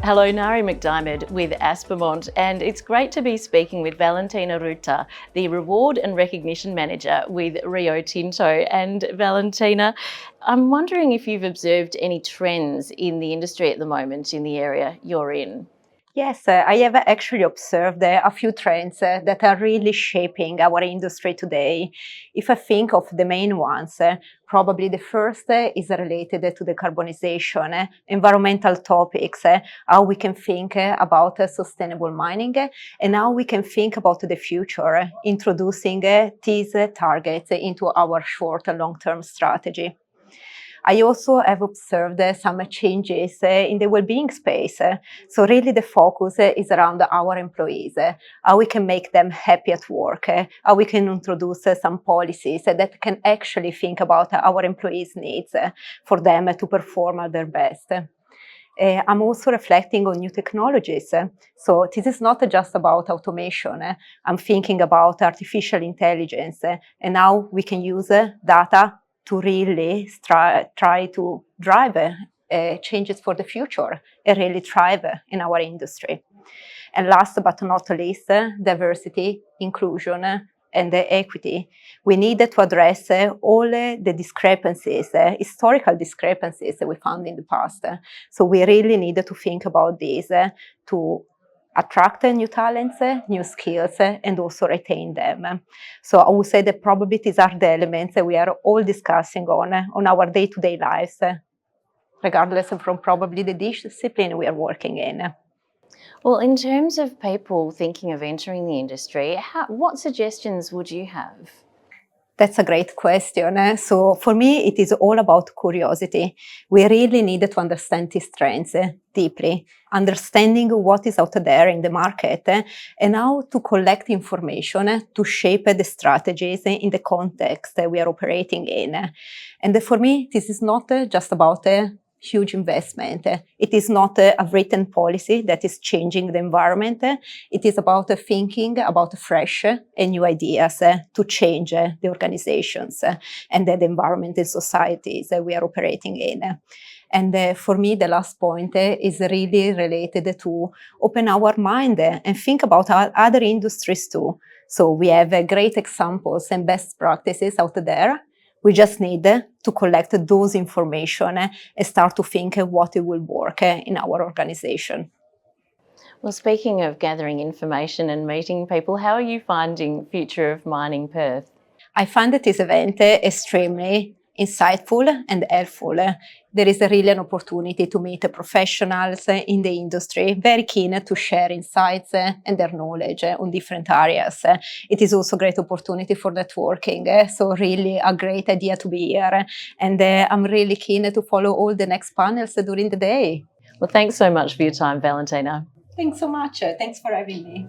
Hello, Nari McDiarmid with Aspermont, and it's great to be speaking with Valentina Ruta, the Reward and Recognition Manager with Rio Tinto. And Valentina, I'm wondering if you've observed any trends in the industry at the moment in the area you're in. Yes, I have actually observed a few trends that are really shaping our industry today. If I think of the main ones, probably the first is related to decarbonization, environmental topics, how we can think about sustainable mining, and how we can think about the future, introducing these targets into our short and long-term strategy. I also have observed some changes in the well-being space. So really the focus is around our employees, how we can make them happy at work, how we can introduce some policies that can actually think about our employees' needs for them to perform at their best. I'm also reflecting on new technologies. So this is not just about automation. I'm thinking about artificial intelligence and how we can use data to really try to drive changes for the future and really thrive in our industry. And last but not least, diversity, inclusion, and equity. We need to address all the discrepancies, historical discrepancies that we found in the past. So we really need to think about this to attract new talents, new skills, and also retain them. So I would say that probably these are the elements that we are all discussing on our day-to-day lives, regardless from probably the discipline we are working in. Well, in terms of people thinking of entering the industry, what suggestions would you have? That's a great question. So for me, it is all about curiosity. We really need to understand these trends deeply, understanding what is out there in the market and how to collect information to shape the strategies in the context that we are operating in. And for me, this is not just about huge investment. It is not a written policy that is changing the environment. It is about thinking about fresh and new ideas to change the organizations and the environment and societies that we are operating in. And for me, the last point is really related to open our mind and think about other industries too. So we have great examples and best practices out there. We just need to collect those information and start to think what it will work in our organization. Well, speaking of gathering information and meeting people, how are you finding Future of Mining Perth? I find that this event extremely insightful and helpful. There is really an opportunity to meet professionals in the industry, very keen to share insights and their knowledge on different areas. It is also a great opportunity for networking, so really a great idea to be here. And I'm really keen to follow all the next panels during the day. Well, thanks so much for your time, Valentina. Thanks so much. Thanks for having me.